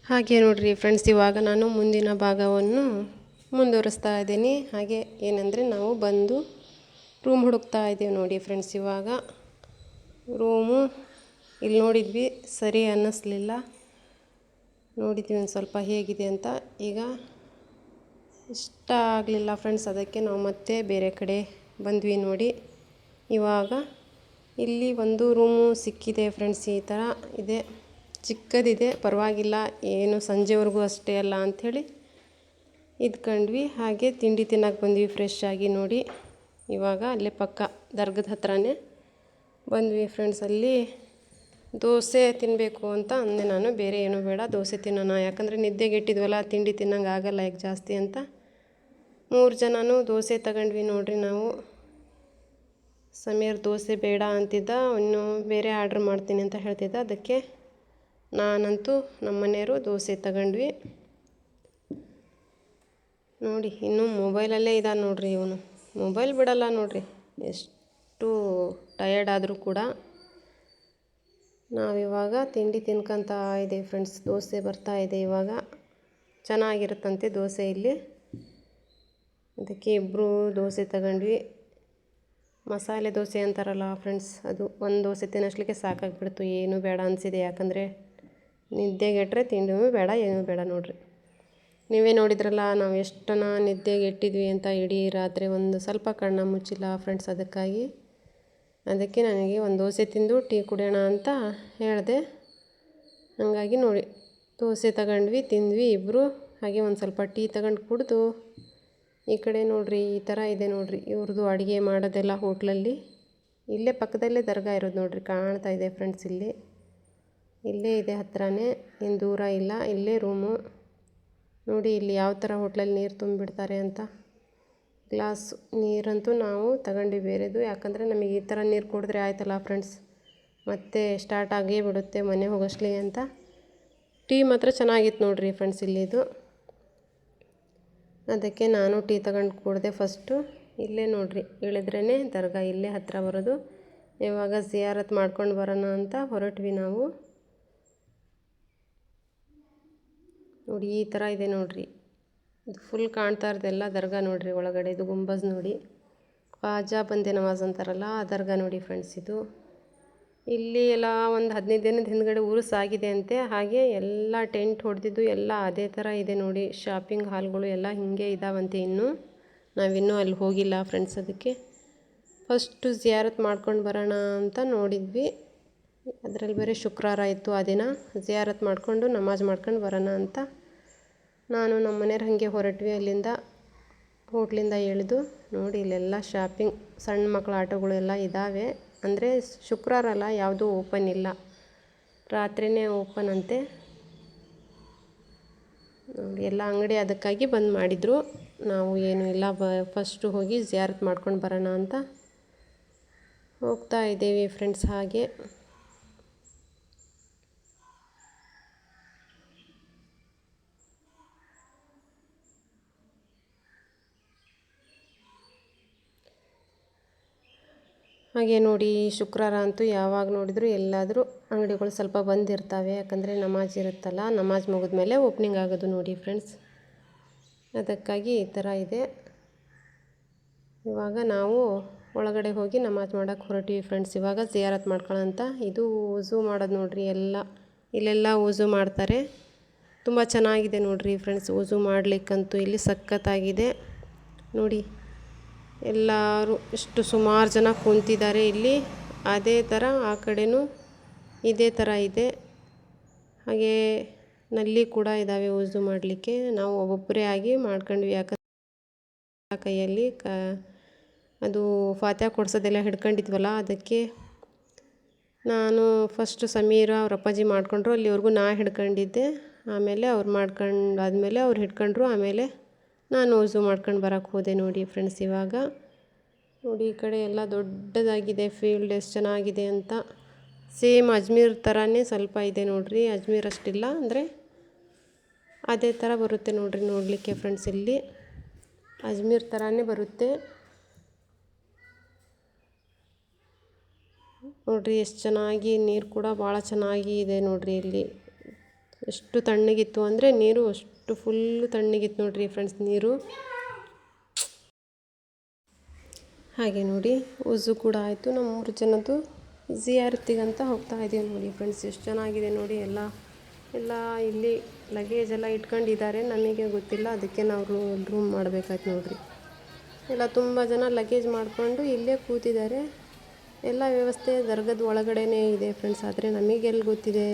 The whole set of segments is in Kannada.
ಹಾಗೆ ನೋಡಿರಿ ಫ್ರೆಂಡ್ಸ್, ಇವಾಗ ನಾನು ಮುಂದಿನ ಭಾಗವನ್ನು ಮುಂದುವರಿಸ್ತಾ ಇದ್ದೀನಿ. ಹಾಗೆ ಏನಂದರೆ ನಾವು ಬಂದು ರೂಮ್ ಹುಡುಕ್ತಾ ಇದ್ದೀವಿ ನೋಡಿ ಫ್ರೆಂಡ್ಸ್. ಇವಾಗ ರೂಮು ಇಲ್ಲಿ ನೋಡಿದ್ವಿ, ಸರಿ ಅನ್ನಿಸ್ಲಿಲ್ಲ. ನೋಡಿದ್ವಿ ಒಂದು ಸ್ವಲ್ಪ ಹೇಗಿದೆ ಅಂತ. ಈಗ ಇಷ್ಟ ಆಗಲಿಲ್ಲ ಫ್ರೆಂಡ್ಸ್, ಅದಕ್ಕೆ ನಾವು ಮತ್ತೆ ಬೇರೆ ಕಡೆ ಬಂದ್ವಿ ನೋಡಿ. ಇವಾಗ ಇಲ್ಲಿ ಒಂದು ರೂಮು ಸಿಕ್ಕಿದೆ ಫ್ರೆಂಡ್ಸ್. ಈ ಥರ ಇದೆ, ಚಿಕ್ಕದಿದೆ, ಪರವಾಗಿಲ್ಲ, ಏನು ಸಂಜೆವರೆಗೂ ಅಷ್ಟೇ ಅಲ್ಲ ಅಂಥೇಳಿ ಇದ್ಕೊಂಡ್ವಿ. ಹಾಗೆ ತಿಂಡಿ ತಿನ್ನೋಕೆ ಬಂದ್ವಿ ಫ್ರೆಶ್ ಆಗಿ ನೋಡಿ. ಇವಾಗ ಅಲ್ಲೇ ಪಕ್ಕ ದರ್ಗದ ಹತ್ರನೇ ಬಂದ್ವಿ ಫ್ರೆಂಡ್ಸ್. ಅಲ್ಲಿ ದೋಸೆ ತಿನ್ನಬೇಕು ಅಂತ ಅಂದೆ ನಾನು. ಬೇರೆ ಏನೂ ಬೇಡ, ದೋಸೆ ತಿನ್ನೋಣ, ಯಾಕಂದರೆ ನಿದ್ದೆಗೆಟ್ಟಿದ್ವಲ್ಲ, ತಿಂಡಿ ತಿನ್ನಂಗೆ ಆಗಲ್ಲ ಈಗ ಜಾಸ್ತಿ ಅಂತ 3 ಜನನೂ ದೋಸೆ ತಗೊಂಡ್ವಿ ನೋಡ್ರಿ ನಾವು. ಸಮೀರ್ ದೋಸೆ ಬೇಡ ಅಂತಿದ್ದ, ಇನ್ನು ಬೇರೆ ಆರ್ಡ್ರ್ ಮಾಡ್ತೀನಿ ಅಂತ ಹೇಳ್ತಿದ್ದ. ಅದಕ್ಕೆ ನಾನಂತೂ ನಮ್ಮ ಮನೆಯವರು ದೋಸೆ ತಗೊಂಡ್ವಿ ನೋಡಿ. ಇನ್ನು ಮೊಬೈಲಲ್ಲೇ ಇದ್ದಾನೆ ನೋಡ್ರಿ ಇವನು, ಮೊಬೈಲ್ ಬಿಡಲ್ಲ ನೋಡ್ರಿ, ಎಷ್ಟು ಟಯರ್ಡ್ ಆದರೂ ಕೂಡ. ನಾವಿವಾಗ ತಿಂಡಿ ತಿನ್ಕೊಂತ ಇದ್ದೀವಿ ಫ್ರೆಂಡ್ಸ್. ದೋಸೆ ಬರ್ತಾ ಇದೆ ಇವಾಗ, ಚೆನ್ನಾಗಿರುತ್ತಂತೆ ದೋಸೆ ಇಲ್ಲಿ. ಅದಕ್ಕೆ ಇಬ್ಬರು ದೋಸೆ ತಗೊಂಡ್ವಿ. ಮಸಾಲೆ ದೋಸೆ ಅಂತಾರಲ್ಲ ಫ್ರೆಂಡ್ಸ್, ಅದು ಒಂದು ದೋಸೆ ತಿನ್ನೋಷ್ಟಕ್ಕೆ ಸಾಕಾಗಿಬಿಡ್ತು, ಏನೂ ಬೇಡ ಅನಿಸಿದೆ. ಯಾಕಂದರೆ ನಿದ್ದೆಗೆಟ್ಟರೆ ತಿಂಡಿನೂ ಬೇಡ, ಏನೂ ಬೇಡ ನೋಡ್ರಿ. ನೀವೇ ನೋಡಿದ್ರಲ್ಲ ನಾವು ಎಷ್ಟನ ನಿದ್ದೆಗೆಟ್ಟಿದ್ವಿ ಅಂತ. ಇಡೀ ರಾತ್ರಿ ಒಂದು ಸ್ವಲ್ಪ ಕಣ್ಣ ಮುಚ್ಚಿಲ್ಲ ಫ್ರೆಂಡ್ಸ್. ಅದಕ್ಕೆ ನನಗೆ ಒಂದು ದೋಸೆ ತಿಂದು ಟೀ ಕುಡಿಯೋಣ ಅಂತ ಹೇಳಿದೆ. ಹಾಗಾಗಿ ನೋಡಿ ದೋಸೆ ತಗೊಂಡ್ವಿ, ತಿಂದ್ವಿ ಇಬ್ಬರು. ಹಾಗೆ ಒಂದು ಸ್ವಲ್ಪ ಟೀ ತಗೊಂಡು ಕುಡಿದು ಈ ಕಡೆ ನೋಡ್ರಿ ಈ ಥರ ಇದೆ ನೋಡ್ರಿ ಇವ್ರದ್ದು ಅಡುಗೆ ಮಾಡೋದೆಲ್ಲ ಹೋಟ್ಲಲ್ಲಿ. ಇಲ್ಲೇ ಪಕ್ಕದಲ್ಲೇ ದರ್ಗಾ ಇರೋದು ನೋಡ್ರಿ, ಕಾಣ್ತಾ ಇದೆ ಫ್ರೆಂಡ್ಸ್. ಇಲ್ಲೇ ಇದೆ, ಹತ್ರನೇ, ಏನು ದೂರ ಇಲ್ಲ. ಇಲ್ಲೇ ರೂಮು ನೋಡಿ. ಇಲ್ಲಿ ಯಾವ ಥರ ಹೋಟ್ಲಲ್ಲಿ ನೀರು ತುಂಬಿಬಿಡ್ತಾರೆ ಅಂತ. ಗ್ಲಾಸ್ ನೀರಂತೂ ನಾವು ತಗೊಂಡ್ವಿ ಬೇರೆದು, ಯಾಕಂದರೆ ನಮಗೆ ಈ ಥರ ನೀರು ಕುಡಿದ್ರೆ ಆಯ್ತಲ್ಲ ಫ್ರೆಂಡ್ಸ್, ಮತ್ತೆ ಸ್ಟಾರ್ಟ್ ಆಗೇ ಬಿಡುತ್ತೆ ಮನೆ ಹೋಗೋಷ್ಟಲಿ ಅಂತ. ಟೀ ಮಾತ್ರ ಚೆನ್ನಾಗಿತ್ತು ನೋಡ್ರಿ ಫ್ರೆಂಡ್ಸ್ ಇಲ್ಲಿದು. ಅದಕ್ಕೆ ನಾನು ಟೀ ತಗೊಂಡು ಕುಡಿದೆ ಫಸ್ಟು. ಇಲ್ಲೇ ನೋಡ್ರಿ ಇಳಿದ್ರೇ ದರ್ಗಾ, ಇಲ್ಲೇ ಹತ್ತಿರ ಬರೋದು. ಇವಾಗ ಜಿಯಾರತ್ ಮಾಡ್ಕೊಂಡು ಬರೋಣ ಅಂತ ಹೊರಟ್ವಿ ನಾವು ನೋಡಿ. ಈ ಥರ ಇದೆ ನೋಡ್ರಿ, ಇದು ಫುಲ್ ಕಾಣ್ತಾ ಇರೋದೆಲ್ಲ ದರ್ಗಾ ನೋಡ್ರಿ. ಒಳಗಡೆ ಇದು ಗುಂಬಜ್ ನೋಡಿ, ಖವಾಜಾ ಬಂದೆ ನವಾಜ್ ಅಂತಾರಲ್ಲ ಆ ದರ್ಗಾ ನೋಡಿ ಫ್ರೆಂಡ್ಸ್. ಇದು ಇಲ್ಲಿ ಎಲ್ಲ ಒಂದು 15 ದಿನದ ಹಿಂದ್ಗಡೆ ಉರುಸಾಗಿದೆ ಅಂತೆ. ಹಾಗೆ ಎಲ್ಲ ಟೆಂಟ್ ಹೊಡೆದಿದ್ದು ಎಲ್ಲ ಅದೇ ಥರ ಇದೆ ನೋಡಿ. ಶಾಪಿಂಗ್ ಹಾಲ್ಗಳು ಎಲ್ಲ ಹೀಗೆ ಇದ್ದಾವಂತೆ. ನಾವಿನ್ನೂ ಅಲ್ಲಿ ಹೋಗಿಲ್ಲ ಫ್ರೆಂಡ್ಸ್. ಅದಕ್ಕೆ ಫಸ್ಟು ಜಿಯಾರತ್ ಮಾಡ್ಕೊಂಡು ಬರೋಣ ಅಂತ ನೋಡಿದ್ವಿ. ಅದರಲ್ಲಿ ಬೇರೆ ಶುಕ್ರವಾರ ಇತ್ತು. ಆ ದಿನ ಜಿಯಾರತ್ ಮಾಡಿಕೊಂಡು ನಮಾಜ್ ಮಾಡ್ಕೊಂಡು ಬರೋಣ ಅಂತ ನಾನು ನಮ್ಮ ಮನೆಯವ್ರು ಹಾಗೆ ಹೊರಟ್ವಿ. ಅಲ್ಲಿಂದ ಹೋಟ್ಲಿಂದ ಇಳಿದು ನೋಡಿ ಇಲ್ಲೆಲ್ಲ ಶಾಪಿಂಗ್, ಸಣ್ಣ ಮಕ್ಕಳ ಆಟೋಗಳು ಎಲ್ಲ ಇದ್ದಾವೆ. ಅಂದರೆ ಶುಕ್ರವಾರ ಅಲ್ಲ, ಯಾವುದೂ ಓಪನ್ ಇಲ್ಲ, ರಾತ್ರಿಯೇ ಓಪನ್ ಅಂತೆ ನೋಡಿ. ಎಲ್ಲ ಅಂಗಡಿ ಅದಕ್ಕಾಗಿ ಬಂದ್ ಮಾಡಿದರು. ನಾವು ಏನೂ ಇಲ್ಲ, ಫಸ್ಟು ಹೋಗಿ ಜಿಯಾರತ್ ಮಾಡ್ಕೊಂಡು ಬರೋಣ ಅಂತ ಹೋಗ್ತಾ ಇದ್ದೀವಿ ಫ್ರೆಂಡ್ಸ್. ಹಾಗೆ ನೋಡಿ ಶುಕ್ರವಾರ ಅಂತೂ ಯಾವಾಗ ನೋಡಿದರೂ ಎಲ್ಲಾದರೂ ಅಂಗಡಿಗಳು ಸ್ವಲ್ಪ ಬಂದಿರ್ತವೆ. ಯಾಕಂದರೆ ನಮಾಜ್ ಇರುತ್ತಲ್ಲ, ನಮಾಜ್ ಮುಗಿದ್ಮೇಲೆ ಓಪನಿಂಗ್ ಆಗೋದು ನೋಡಿ ಫ್ರೆಂಡ್ಸ್. ಅದಕ್ಕಾಗಿ ಈ ಥರ ಇದೆ. ಇವಾಗ ನಾವು ಒಳಗಡೆ ಹೋಗಿ ನಮಾಜ್ ಮಾಡೋಕ್ಕೆ ಹೊರಟಿವಿ ಫ್ರೆಂಡ್ಸ್. ಇವಾಗ ಜಿಯಾರತ್ ಮಾಡ್ಕೊಳ್ಳೋಂತ. ಇದು ವುಜು ಮಾಡೋದು ನೋಡ್ರಿ, ಇಲ್ಲೆಲ್ಲ ವುಜು ಮಾಡ್ತಾರೆ. ತುಂಬ ಚೆನ್ನಾಗಿದೆ ನೋಡ್ರಿ ಫ್ರೆಂಡ್ಸ್, ವುಜು ಮಾಡಲಿಕ್ಕಂತೂ ಇಲ್ಲಿ ಸಖತ್ತಾಗಿದೆ ನೋಡಿ. ಎಲ್ಲರೂ ಎಷ್ಟು ಸುಮಾರು ಜನ ಕುಂತಿದ್ದಾರೆ ಇಲ್ಲಿ. ಅದೇ ಥರ ಆ ಕಡೆನೂ ಇದೇ ಥರ ಇದೆ. ಹಾಗೆ ನಲ್ಲಿ ಕೂಡ ಇದ್ದಾವೆ ವುಜು ಮಾಡಲಿಕ್ಕೆ. ನಾವು ಒಬ್ಬೊಬ್ಬರೇ ಆಗಿ ಮಾಡ್ಕೊಂಡ್ವಿ. ಯಾಕಂದರೆ ಕೈಯಲ್ಲಿ ಅದು ಫಾತ್ಯಾ ಕೊಡ್ಸೋದೆಲ್ಲ ಹಿಡ್ಕೊಂಡಿದ್ವಲ್ಲ, ಅದಕ್ಕೆ ನಾನು ಫಸ್ಟು ಸಮೀರ ಅವ್ರ ಅಪ್ಪಾಜಿ ಮಾಡ್ಕೊಂಡ್ರು, ಅಲ್ಲಿವರೆಗೂ ನಾ ಹಿಡ್ಕೊಂಡಿದ್ದೆ. ಆಮೇಲೆ ಅವ್ರು ಮಾಡ್ಕೊಂಡಾದ್ಮೇಲೆ ಅವ್ರು ಹಿಡ್ಕೊಂಡ್ರು, ಆಮೇಲೆ ನಾನು ವುಜು ಮಾಡ್ಕೊಂಡು ಬರೋಕ್ಕೆ ಹೋದೆ ನೋಡಿ ಫ್ರೆಂಡ್ಸ್. ಇವಾಗ ನೋಡಿ ಈ ಕಡೆ ಎಲ್ಲ ದೊಡ್ಡದಾಗಿದೆ ಫೀಲ್ಡ್, ಎಷ್ಟು ಚೆನ್ನಾಗಿದೆ ಅಂತ. ಸೇಮ್ ಅಜ್ಮೀರ್ ಥರನೇ ಸ್ವಲ್ಪ ಇದೆ ನೋಡ್ರಿ, ಅಜ್ಮೀರ್ ಅಷ್ಟಿಲ್ಲ, ಅಂದರೆ ಅದೇ ಥರ ಬರುತ್ತೆ ನೋಡ್ರಿ ನೋಡಲಿಕ್ಕೆ ಫ್ರೆಂಡ್ಸ್. ಇಲ್ಲಿ ಅಜ್ಮೀರ್ ಥರನೇ ಬರುತ್ತೆ ನೋಡ್ರಿ. ಎಷ್ಟು ಚೆನ್ನಾಗಿ ನೀರು ಕೂಡ ಭಾಳ ಚೆನ್ನಾಗಿ ಇದೆ ನೋಡ್ರಿ. ಇಲ್ಲಿ ಎಷ್ಟು ತಣ್ಣಗಿತ್ತು ಅಂದರೆ ನೀರು ಅಷ್ಟು ಫುಲ್ಲು ತಣ್ಣಗಿತ್ತು ನೋಡಿರಿ ಫ್ರೆಂಡ್ಸ್ ನೀರು. ಹಾಗೆ ನೋಡಿ ಉಜು ಕೂಡ ಆಯಿತು. ನಮ್ಮ 3 ಜನದ್ದು ಜಿಯಾರತಿಗಂತ ಹೋಗ್ತಾ ಇದ್ದೀವಿ ನೋಡಿ ಫ್ರೆಂಡ್ಸ್. ಎಷ್ಟು ಚೆನ್ನಾಗಿದೆ ನೋಡಿ. ಎಲ್ಲ ಇಲ್ಲಿ ಲಗೇಜ್ ಎಲ್ಲ ಇಟ್ಕೊಂಡಿದ್ದಾರೆ, ನಮಗೆ ಗೊತ್ತಿಲ್ಲ. ಅದಕ್ಕೆ ನಾವು ರೂಮ್ ಮಾಡಬೇಕಾಯ್ತು ನೋಡಿರಿ. ಎಲ್ಲ ತುಂಬ ಜನ ಲಗೇಜ್ ಮಾಡಿಕೊಂಡು ಇಲ್ಲೇ ಕೂತಿದ್ದಾರೆ. ಎಲ್ಲ ವ್ಯವಸ್ಥೆ ದರ್ಗದ ಒಳಗಡೆನೇ ಇದೆ ಫ್ರೆಂಡ್ಸ್. ಆದರೆ ನಮಗೆಲ್ಲಿ ಗೊತ್ತಿದೆ.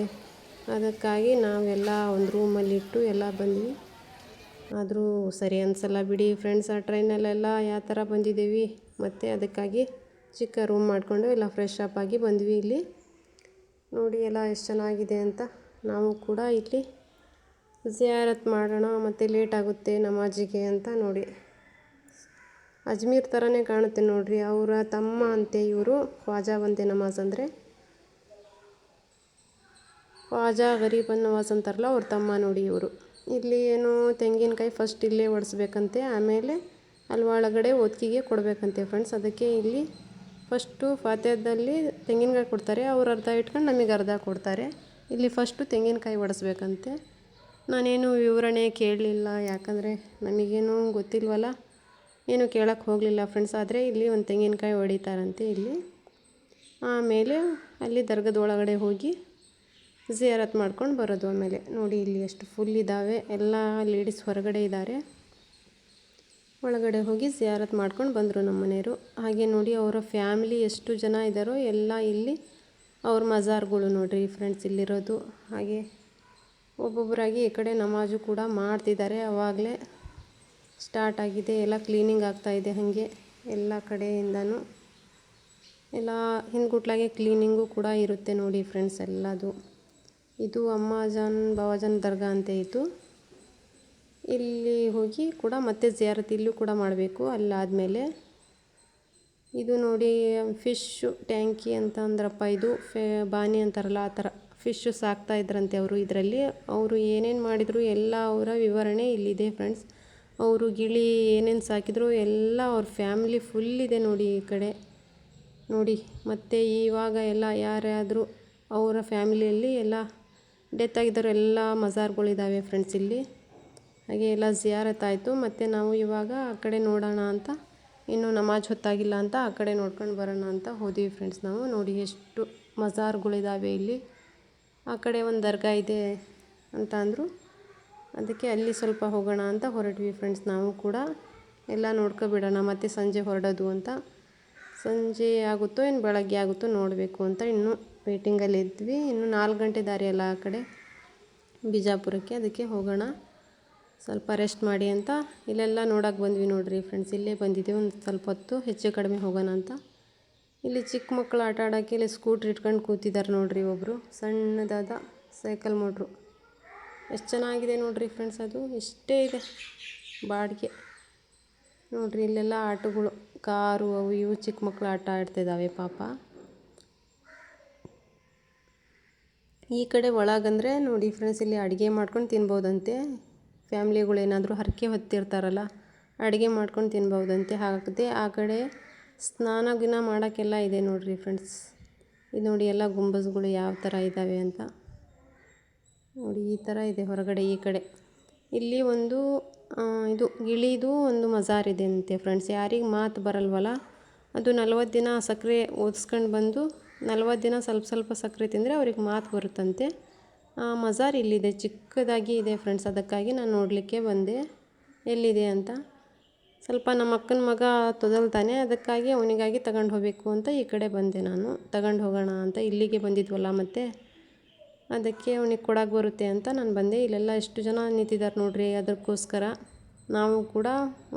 ಅದಕ್ಕಾಗಿ ನಾವೆಲ್ಲ ಒಂದು ರೂಮಲ್ಲಿ ಇಟ್ಟು ಎಲ್ಲ ಬಂದ್ವಿ. ಆದರೂ ಸರಿ ಅನಿಸಲ್ಲ ಬಿಡಿ ಫ್ರೆಂಡ್ಸ್. ಆ ಟ್ರೈನಲ್ಲೆಲ್ಲ ಯಾವ ಥರ ಬಂದಿದ್ದೀವಿ. ಮತ್ತು ಅದಕ್ಕಾಗಿ ಚಿಕ್ಕ ರೂಮ್ ಮಾಡಿಕೊಂಡು ಎಲ್ಲ ಫ್ರೆಶ್ ಅಪ್ ಆಗಿ ಬಂದ್ವಿ. ಇಲ್ಲಿ ನೋಡಿ ಎಲ್ಲ ಎಷ್ಟು ಚೆನ್ನಾಗಿದೆ ಅಂತ. ನಾವು ಕೂಡ ಇಲ್ಲಿ ಜಿಯಾರತ್ ಮಾಡೋಣ, ಮತ್ತು ಲೇಟ್ ಆಗುತ್ತೆ ನಮಾಜಿಗೆ ಅಂತ ನೋಡಿ. ಅಜ್ಮೀರ್ ಥರನೇ ಕಾಣುತ್ತೆ ನೋಡಿರಿ. ಅವರ ತಮ್ಮ ಅಂತೆ ಇವರು. ಖ್ವಾಜಾ ಬಂದೆ ನಮಾಜ್ ಅಂದರೆ ಖ್ವಾಜಾ ಗರೀಬನ್ ನವಾಜ್ ಅಂತಾರಲ್ಲ, ಅವ್ರ ತಮ್ಮ ನೋಡಿ ಇವರು. ಇಲ್ಲಿ ಏನು ತೆಂಗಿನಕಾಯಿ ಫಸ್ಟ್ ಇಲ್ಲೇ ಒಡಿಸ್ಬೇಕಂತೆ, ಆಮೇಲೆ ಅಲ್ಲಿ ಒಳಗಡೆ ಒತ್ತಿಗೆ ಕೊಡಬೇಕಂತೆ ಫ್ರೆಂಡ್ಸ್. ಅದಕ್ಕೆ ಇಲ್ಲಿ ಫಸ್ಟು ಫಾತ್ಯಾದಲ್ಲಿ ತೆಂಗಿನಕಾಯಿ ಕೊಡ್ತಾರೆ. ಅವ್ರು ಅರ್ಧ ಇಟ್ಕೊಂಡು ನಮಗೆ ಅರ್ಧ ಕೊಡ್ತಾರೆ. ಇಲ್ಲಿ ಫಸ್ಟು ತೆಂಗಿನಕಾಯಿ ಒಡಿಸ್ಬೇಕಂತೆ. ನಾನೇನು ವಿವರಣೆ ಕೇಳಲಿಲ್ಲ, ಯಾಕಂದರೆ ನಮಗೇನು ಗೊತ್ತಿಲ್ವಲ್ಲ, ಏನು ಕೇಳೋಕ್ಕೆ ಹೋಗಲಿಲ್ಲ ಫ್ರೆಂಡ್ಸ್. ಆದರೆ ಇಲ್ಲಿ ಒಂದು ತೆಂಗಿನಕಾಯಿ ಹೊಡಿತಾರಂತೆ ಇಲ್ಲಿ. ಆಮೇಲೆ ಅಲ್ಲಿ ದರ್ಗದ ಒಳಗಡೆ ಹೋಗಿ ಜಿಯಾರತ್ ಮಾಡ್ಕೊಂಡು ಬರೋದು. ಆಮೇಲೆ ನೋಡಿ ಇಲ್ಲಿ ಎಷ್ಟು ಫುಲ್ ಇದ್ದಾವೆ. ಎಲ್ಲ ಲೇಡೀಸ್ ಹೊರಗಡೆ ಇದ್ದಾರೆ. ಒಳಗಡೆ ಹೋಗಿ ಜಿಯಾರತ್ ಮಾಡ್ಕೊಂಡು ಬಂದರು ನಮ್ಮ ಮನೆಯವರು. ಹಾಗೆ ನೋಡಿ ಅವರ ಫ್ಯಾಮಿಲಿ ಎಷ್ಟು ಜನ ಇದ್ದಾರೋ ಎಲ್ಲ ಇಲ್ಲಿ ಅವ್ರ ಮಜಾರ್ಗಳು ನೋಡಿರಿ ಫ್ರೆಂಡ್ಸ್ ಇಲ್ಲಿರೋದು. ಹಾಗೆ ಒಬ್ಬೊಬ್ಬರಾಗಿ ಈ ಕಡೆ ನಮಾಜು ಕೂಡ ಮಾಡ್ತಿದ್ದಾರೆ. ಆವಾಗಲೇ ಸ್ಟಾರ್ಟ್ ಆಗಿದೆ. ಎಲ್ಲ ಕ್ಲೀನಿಂಗ್ ಆಗ್ತಾಯಿದೆ. ಹಾಗೆ ಎಲ್ಲ ಕಡೆಯಿಂದನೂ ಎಲ್ಲ ಹಿಂದ್ಗುಟ್ಲಾಗೆ ಕ್ಲೀನಿಂಗು ಕೂಡ ಇರುತ್ತೆ ನೋಡಿ ಫ್ರೆಂಡ್ಸ್ ಎಲ್ಲದು. ಇದು ಅಮ್ಮಾಜಾನ್ ಬಾವಾಜಾನ್ ದರ್ಗಾ ಅಂತ ಇತ್ತು. ಇಲ್ಲಿ ಹೋಗಿ ಕೂಡ ಮತ್ತೆ ಜಿಯಾರತ್ ಇಲ್ಲೂ ಕೂಡ ಮಾಡಬೇಕು ಅಲ್ಲಾದಮೇಲೆ. ಇದು ನೋಡಿ ಫಿಶ್ಶು ಟ್ಯಾಂಕಿ ಅಂತ ಅಂದ್ರಪ್ಪ. ಇದು ಬಾನಿ ಅಂತಾರಲ್ಲ ಆ ಥರ ಫಿಶ್ಶು ಸಾಕ್ತಾ ಇದ್ರಂತೆ ಅವರು. ಇದರಲ್ಲಿ ಅವರು ಏನೇನು ಮಾಡಿದರು ಎಲ್ಲ ಅವರ ವಿವರಣೆ ಇಲ್ಲಿದೆ ಫ್ರೆಂಡ್ಸ್. ಅವರು ಗಿಳಿ ಏನೇನು ಸಾಕಿದ್ರು ಎಲ್ಲ ಅವ್ರ ಫ್ಯಾಮಿಲಿ ಫುಲ್ ಇದೆ ನೋಡಿ ಈ ಕಡೆ ನೋಡಿ. ಮತ್ತು ಇವಾಗ ಎಲ್ಲ ಯಾರಾದರೂ ಅವರ ಫ್ಯಾಮಿಲಿಯಲ್ಲಿ ಎಲ್ಲ ಡೆತ್ ಆಗಿದ್ದರು ಎಲ್ಲ ಮಜಾರ್ಗಳಿದ್ದಾವೆ ಫ್ರೆಂಡ್ಸ್ ಇಲ್ಲಿ. ಹಾಗೆ ಎಲ್ಲ ಜಿಯಾರತ್ ಆಯಿತು. ಮತ್ತು ನಾವು ಇವಾಗ ಆ ಕಡೆ ನೋಡೋಣ ಅಂತ, ಇನ್ನೂ ನಮಾಜ್ ಹೊತ್ತಾಗಿಲ್ಲ ಅಂತ ಆ ಕಡೆ ನೋಡ್ಕೊಂಡು ಬರೋಣ ಅಂತ ಹೋದ್ವಿ ಫ್ರೆಂಡ್ಸ್ ನಾವು. ನೋಡಿ ಎಷ್ಟು ಮಜಾರ್ಗಳಿದ್ದಾವೆ ಇಲ್ಲಿ. ಆ ಕಡೆ ಒಂದು ದರ್ಗಾ ಇದೆ ಅಂತ ಅಂದರು. ಅದಕ್ಕೆ ಅಲ್ಲಿ ಸ್ವಲ್ಪ ಹೋಗೋಣ ಅಂತ ಹೊರಟ್ವಿ ಫ್ರೆಂಡ್ಸ್ ನಾವು ಕೂಡ. ಎಲ್ಲ ನೋಡ್ಕೊಬಿಡೋಣ, ಮತ್ತು ಸಂಜೆ ಹೊರಡೋದು ಅಂತ. ಸಂಜೆ ಆಗುತ್ತೋ ಇನ್ನು ಬೆಳಗ್ಗೆ ಆಗುತ್ತೋ ನೋಡಬೇಕು ಅಂತ ಇನ್ನೂ ವೇಟಿಂಗಲ್ಲಿ ಇದ್ವಿ. ಇನ್ನು 4 ಗಂಟೆ ದಾರಿ ಅಲ್ಲ ಆ ಕಡೆ ಬಿಜಾಪುರಕ್ಕೆ. ಅದಕ್ಕೆ ಹೋಗೋಣ ಸ್ವಲ್ಪ ರೆಸ್ಟ್ ಮಾಡಿ ಅಂತ ಇಲ್ಲೆಲ್ಲ ನೋಡೋಕೆ ಬಂದ್ವಿ ನೋಡಿರಿ ಫ್ರೆಂಡ್ಸ್. ಇಲ್ಲೇ ಬಂದಿದ್ದೀವಿ ಒಂದು ಸ್ವಲ್ಪ ಹೊತ್ತು ಹೆಚ್ಚು ಕಡಿಮೆ ಹೋಗೋಣ ಅಂತ. ಇಲ್ಲಿ ಚಿಕ್ಕ ಮಕ್ಕಳು ಆಟ ಆಡೋಕ್ಕೆ ಇಲ್ಲಿ ಸ್ಕೂಟ್ರ್ ಇಟ್ಕೊಂಡು ಕೂತಿದ್ದಾರೆ ನೋಡಿರಿ ಒಬ್ಬರು. ಸಣ್ಣದಾದ ಸೈಕಲ್ ಮೋಟ್ರು ಎಷ್ಟು ಚೆನ್ನಾಗಿದೆ ನೋಡಿರಿ ಫ್ರೆಂಡ್ಸ್. ಅದು ಇಷ್ಟೇ ಇದೆ ಬಾಡಿಗೆ ನೋಡಿರಿ. ಇಲ್ಲೆಲ್ಲ ಆಟೋಗಳು, ಕಾರು, ಅವು ಇವು ಚಿಕ್ಕ ಮಕ್ಕಳು ಆಟ ಆಡ್ತಿದ್ದಾವೆ ಪಾಪ. ಈ ಕಡೆ ಒಳಗಂದರೆ ನೋಡಿ ಫ್ರೆಂಡ್ಸ್ ಇಲ್ಲಿ ಅಡುಗೆ ಮಾಡ್ಕೊಂಡು ತಿನ್ಬೋದಂತೆ. ಫ್ಯಾಮ್ಲಿಗಳು ಏನಾದರೂ ಹರಕೆ ಹೊತ್ತಿರ್ತಾರಲ್ಲ, ಅಡುಗೆ ಮಾಡ್ಕೊಂಡು ತಿನ್ಬೋದಂತೆ. ಹಾಗದೆ ಆ ಕಡೆ ಸ್ನಾನ ಗಿನ ಮಾಡೋಕ್ಕೆಲ್ಲ ಇದೆ ನೋಡಿರಿ ಫ್ರೆಂಡ್ಸ್. ಇದು ನೋಡಿ ಎಲ್ಲ ಗುಂಬಸ್ಗಳು ಯಾವ ಥರ ಇದ್ದಾವೆ ಅಂತ ನೋಡಿ. ಈ ಥರ ಇದೆ ಹೊರಗಡೆ ಈ ಕಡೆ. ಇಲ್ಲಿ ಒಂದು ಇದು ಗಿಳಿದು ಒಂದು ಮಜಾರ್ ಇದೆ ಅಂತೆ ಫ್ರೆಂಡ್ಸ್. ಯಾರಿಗೆ ಮಾತು ಬರಲ್ವಲ್ಲ, ಅದು 40 ದಿನ ಸಕ್ಕರೆ ಓದಿಸ್ಕೊಂಡು ಬಂದು 40 ದಿನ ಸ್ವಲ್ಪ ಸ್ವಲ್ಪ ಸಕ್ಕರೆ ತಿಂದರೆ ಅವ್ರಿಗೆ ಮಾತು ಬರುತ್ತಂತೆ. ಆ ಮಜಾರ್ ಇಲ್ಲಿದೆ, ಚಿಕ್ಕದಾಗಿ ಇದೆ ಫ್ರೆಂಡ್ಸ್. ಅದಕ್ಕಾಗಿ ನಾನು ನೋಡಲಿಕ್ಕೆ ಬಂದೆ ಎಲ್ಲಿದೆ ಅಂತ. ಸ್ವಲ್ಪ ನಮ್ಮ ಅಕ್ಕನ ಮಗ ತೊದಲ್ತಾನೆ, ಅದಕ್ಕಾಗಿ ಅವನಿಗಾಗಿ ತಗೊಂಡು ಹೋಗಬೇಕು ಅಂತ ಈ ಕಡೆ ಬಂದೆ ನಾನು. ತಗೊಂಡು ಹೋಗೋಣ ಅಂತ, ಇಲ್ಲಿಗೆ ಬಂದಿದ್ವಲ್ಲ ಮತ್ತು ಅದಕ್ಕೆ ಅವನಿಗೆ ಕೊಡೋಕೆ ಬರುತ್ತೆ ಅಂತ ನಾನು ಬಂದೆ. ಇಲ್ಲೆಲ್ಲ ಎಷ್ಟು ಜನ ನಿಂತಿದ್ದಾರೆ ನೋಡಿರಿ ಅದಕ್ಕೋಸ್ಕರ. ನಾವು ಕೂಡ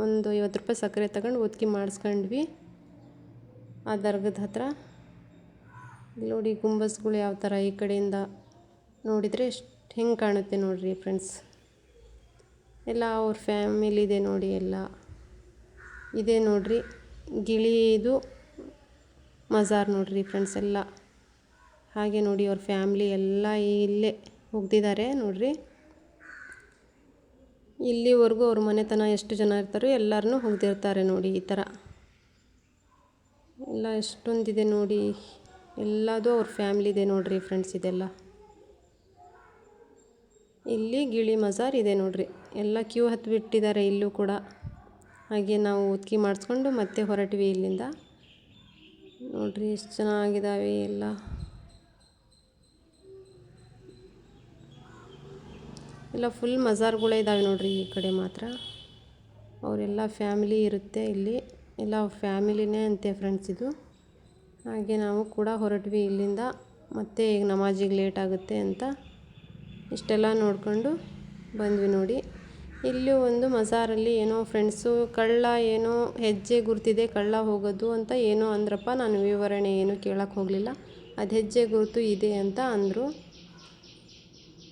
ಒಂದು 50 ರೂಪಾಯಿ ಸಕ್ಕರೆ ತಗೊಂಡು ಒತ್ತಿಗೆ ಮಾಡಿಸ್ಕೊಂಡ್ವಿ ಆ ದರ್ಗದ ಹತ್ರ. ಇಲ್ಲಿ ನೋಡಿ ಗುಂಬಸ್ಗಳು ಯಾವ ಥರ ಈ ಕಡೆಯಿಂದ ನೋಡಿದರೆ ಎಷ್ಟು ಹೆಂಗೆ ಕಾಣುತ್ತೆ ನೋಡಿರಿ ಫ್ರೆಂಡ್ಸ್. ಎಲ್ಲ ಅವ್ರ ಫ್ಯಾಮಿಲಿ ಇದೆ ನೋಡಿ, ಎಲ್ಲ ಇದೆ ನೋಡಿರಿ. ಗಿಳಿದು ಮಜಾರ್ ನೋಡಿರಿ ಫ್ರೆಂಡ್ಸ್ ಎಲ್ಲ. ಹಾಗೆ ನೋಡಿ ಅವ್ರ ಫ್ಯಾಮ್ಲಿ ಎಲ್ಲ ಇಲ್ಲೇ ಹೋಗ್ತಿದ್ದಾರೆ ನೋಡಿರಿ. ಇಲ್ಲಿವರೆಗೂ ಅವ್ರ ಮನೆತನ ಎಷ್ಟು ಜನ ಇರ್ತಾರೋ ಎಲ್ಲರನ್ನೂ ಹೋಗ್ತಿರ್ತಾರೆ ನೋಡಿ ಈ ಥರ. ಎಲ್ಲ ಎಷ್ಟೊಂದಿದೆ ನೋಡಿ, ಎಲ್ಲದು ಅವ್ರ ಫ್ಯಾಮ್ಲಿ ಇದೆ ನೋಡಿರಿ ಫ್ರೆಂಡ್ಸ್ ಇದೆಲ್ಲ. ಇಲ್ಲಿ ಗಿಳಿ ಮಜಾರ್ ಇದೆ ನೋಡ್ರಿ, ಎಲ್ಲ ಕ್ಯೂ ಹತ್ತಿಬಿಟ್ಟಿದ್ದಾರೆ ಇಲ್ಲೂ ಕೂಡ. ಹಾಗೆ ನಾವು ಉತ್ಕಿ ಮಾಡಿಸ್ಕೊಂಡು ಮತ್ತೆ ಹೊರಟ್ವಿ ಇಲ್ಲಿಂದ. ನೋಡ್ರಿ ಎಷ್ಟು ಚೆನ್ನಾಗಿದ್ದಾವೆ ಎಲ್ಲ. ಎಲ್ಲ ಫುಲ್ ಮಜಾರ್ಗಳೇ ಇದ್ದಾವೆ ನೋಡ್ರಿ ಈ ಕಡೆ ಮಾತ್ರ. ಅವರೆಲ್ಲ ಫ್ಯಾಮಿಲಿ ಇರುತ್ತೆ ಇಲ್ಲಿ, ಎಲ್ಲ ಫ್ಯಾಮಿಲಿನೇ ಅಂತೆ ಫ್ರೆಂಡ್ಸ್ ಇದು. ಹಾಗೆ ನಾವು ಕೂಡ ಹೊರಟ್ವಿ ಇಲ್ಲಿಂದ. ಮತ್ತೆ ಈಗ ನಮಾಜಿಗೆ ಲೇಟ್ ಆಗುತ್ತೆ ಅಂತ ಇಷ್ಟೆಲ್ಲ ನೋಡಿಕೊಂಡು ಬಂದ್ವಿ ನೋಡಿ. ಇಲ್ಲಿ ಒಂದು ಮಜಾರಲ್ಲಿ ಏನೋ ಫ್ರೆಂಡ್ಸು ಕಳ್ಳ ಏನೋ ಹೆಜ್ಜೆ ಗುರುತಿದೆ, ಕಳ್ಳ ಹೋಗೋದು ಅಂತ ಏನೋ ಅಂದ್ರಪ್ಪ. ನಾನು ವಿವರಣೆ ಏನು ಕೇಳಕ್ಕೆ ಹೋಗಲಿಲ್ಲ. ಅದು ಹೆಜ್ಜೆ ಗುರುತು ಇದೆ ಅಂತ ಅಂದರು.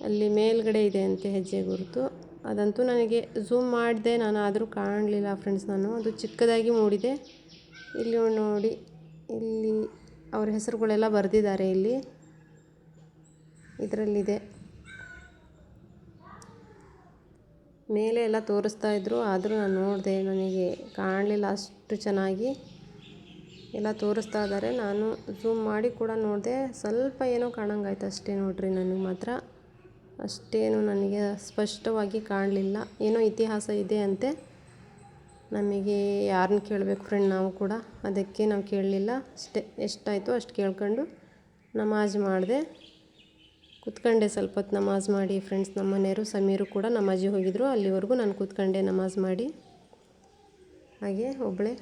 ಅಲ್ಲಿ ಮೇಲ್ಗಡೆ ಇದೆ ಅಂತೆ ಹೆಜ್ಜೆ ಗುರುತು. ಅದಂತೂ ನನಗೆ ಝೂಮ್ ಮಾಡಿದೆ ನಾನು, ಆದರೂ ಕಾಣಲಿಲ್ಲ ಫ್ರೆಂಡ್ಸ್. ನಾನು ಅದು ಚಿಕ್ಕದಾಗಿ ಮೂಡಿದೆ. ಇಲ್ಲಿ ನೋಡಿ, ಇಲ್ಲಿ ಅವ್ರ ಹೆಸರುಗಳೆಲ್ಲ ಬರೆದಿದ್ದಾರೆ ಇಲ್ಲಿ, ಇದರಲ್ಲಿದೆ. ಮೇಲೆ ಎಲ್ಲ ತೋರಿಸ್ತಾ ಇದ್ರು, ಆದರೂ ನಾನು ನೋಡಿದೆ, ನನಗೆ ಕಾಣಲಿಲ್ಲ ಅಷ್ಟು ಚೆನ್ನಾಗಿ. ಎಲ್ಲ ತೋರಿಸ್ತಾ ಇದ್ದಾರೆ, ನಾನು ಝೂಮ್ ಮಾಡಿ ಕೂಡ ನೋಡಿದೆ. ಸ್ವಲ್ಪ ಏನೋ ಕಾಣಂಗಾಯ್ತು ಅಷ್ಟೇ ನೋಡ್ರಿ. ನನಗೆ ಮಾತ್ರ ಅಷ್ಟೇನು ನನಗೆ ಸ್ಪಷ್ಟವಾಗಿ ಕಾಣಲಿಲ್ಲ. ಏನೋ ಇತಿಹಾಸ ಇದೆ ಅಂತೆ. ನಮಗೆ ಯಾರನ್ನ ಕೇಳಬೇಕು ಫ್ರೆಂಡ್, ನಾವು ಕೂಡ ಅದಕ್ಕೆ ನಾವು ಕೇಳಲಿಲ್ಲ. ಅಷ್ಟೇ, ಎಷ್ಟಾಯಿತು ಅಷ್ಟು ಕೇಳ್ಕೊಂಡು ನಮಾಜ್ ಮಾಡಿದೆ. ಕೂತ್ಕೊಂಡೆ ಸ್ವಲ್ಪ ಹೊತ್ತು ನಮಾಜ್ ಮಾಡಿ ಫ್ರೆಂಡ್ಸ್. ನಮ್ಮ ಮನೆಯವರು ಸಮೀರು ಕೂಡ ನಮಾಜಿಗೆ ಹೋಗಿದ್ರು, ಅಲ್ಲಿವರೆಗೂ ನಾನು ಕೂತ್ಕೊಂಡೆ ನಮಾಜ್ ಮಾಡಿ. ಹಾಗೆ ಒಬ್ಬಳೇ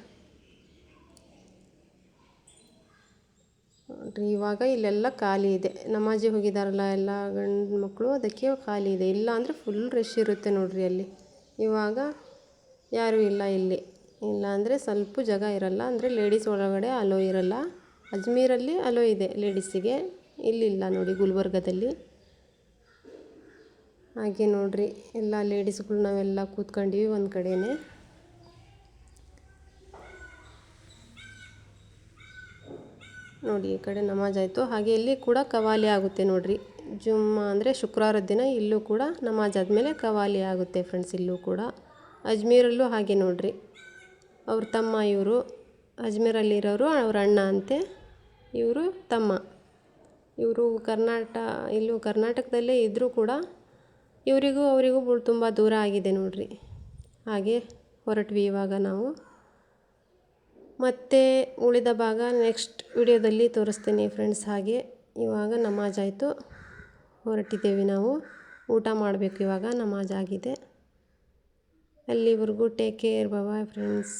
ನೋಡ್ರಿ. ಇವಾಗ ಇಲ್ಲೆಲ್ಲ ಖಾಲಿ ಇದೆ, ನಮಾಜಿಗೆ ಹೋಗಿದಾರಲ್ಲ ಎಲ್ಲ ಗಂಡು ಮಕ್ಕಳು, ಅದಕ್ಕೆ ಖಾಲಿ ಇದೆ. ಇಲ್ಲ ಅಂದರೆ ಫುಲ್ ರಶ್ ಇರುತ್ತೆ ನೋಡ್ರಿ ಅಲ್ಲಿ. ಇವಾಗ ಯಾರೂ ಇಲ್ಲ ಇಲ್ಲಿ. ಇಲ್ಲ ಅಂದರೆ ಸ್ವಲ್ಪ ಜಾಗ ಇರಲ್ಲ, ಅಂದರೆ ಲೇಡೀಸ್ ಒಳಗಡೆ ಅಲೋ ಇರಲ್ಲ. ಅಜ್ಮೀರಲ್ಲಿ ಅಲೋ ಇದೆ ಲೇಡೀಸಿಗೆ, ಇಲ್ಲಿಲ್ಲ ನೋಡಿ ಗುಲ್ಬರ್ಗದಲ್ಲಿ. ಹಾಗೆ ನೋಡ್ರಿ, ಎಲ್ಲ ಲೇಡೀಸ್ಗಳು ನಾವೆಲ್ಲ ಕೂತ್ಕೊಂಡ್ವಿ ಒಂದು ಕಡೆನೇ. ನೋಡಿ ಈ ಕಡೆ ನಮಾಜ್ ಆಯಿತು. ಹಾಗೆ ಇಲ್ಲಿ ಕೂಡ ಕವಾಲಿ ಆಗುತ್ತೆ ನೋಡ್ರಿ. ಜುಮ್ಮಾ ಅಂದರೆ ಶುಕ್ರವಾರದ ದಿನ ಇಲ್ಲೂ ಕೂಡ ನಮಾಜ್ ಆದಮೇಲೆ ಕವಾಲಿ ಆಗುತ್ತೆ ಫ್ರೆಂಡ್ಸ್. ಇಲ್ಲೂ ಕೂಡ ಅಜ್ಮೀರಲ್ಲೂ ಹಾಗೆ ನೋಡ್ರಿ. ಅವ್ರ ತಮ್ಮ ಇವರು, ಅಜ್ಮೀರಲ್ಲಿರೋರು ಅವ್ರ ಅಣ್ಣ ಅಂತೆ, ಇವರು ತಮ್ಮ. ಇವರು ಇಲ್ಲೂ ಕರ್ನಾಟಕದಲ್ಲೇ ಇದ್ದರೂ ಕೂಡ ಇವರಿಗೂ ಅವರಿಗೂ ತುಂಬ ದೂರ ಆಗಿದೆ ನೋಡ್ರಿ. ಹಾಗೆ ಹೊರಟ್ವಿ ಇವಾಗ ನಾವು. ಮತ್ತೆ ಉಳಿದ ಭಾಗ ನೆಕ್ಸ್ಟ್ ವಿಡಿಯೋದಲ್ಲಿ ತೋರಿಸ್ತೀನಿ ಫ್ರೆಂಡ್ಸ್. ಹಾಗೆ ಇವಾಗ ನಮಾಜ್ ಆಯಿತು, ಹೊರಟಿದ್ದೇವೆ ನಾವು. ಊಟ ಮಾಡಬೇಕು ಇವಾಗ, ನಮಾಜ್ ಆಗಿದೆ. ಅಲ್ಲಿವರೆಗೂ ಟೇಕ್ ಕೇರ್, ಬಾಯ್ ಫ್ರೆಂಡ್ಸ್.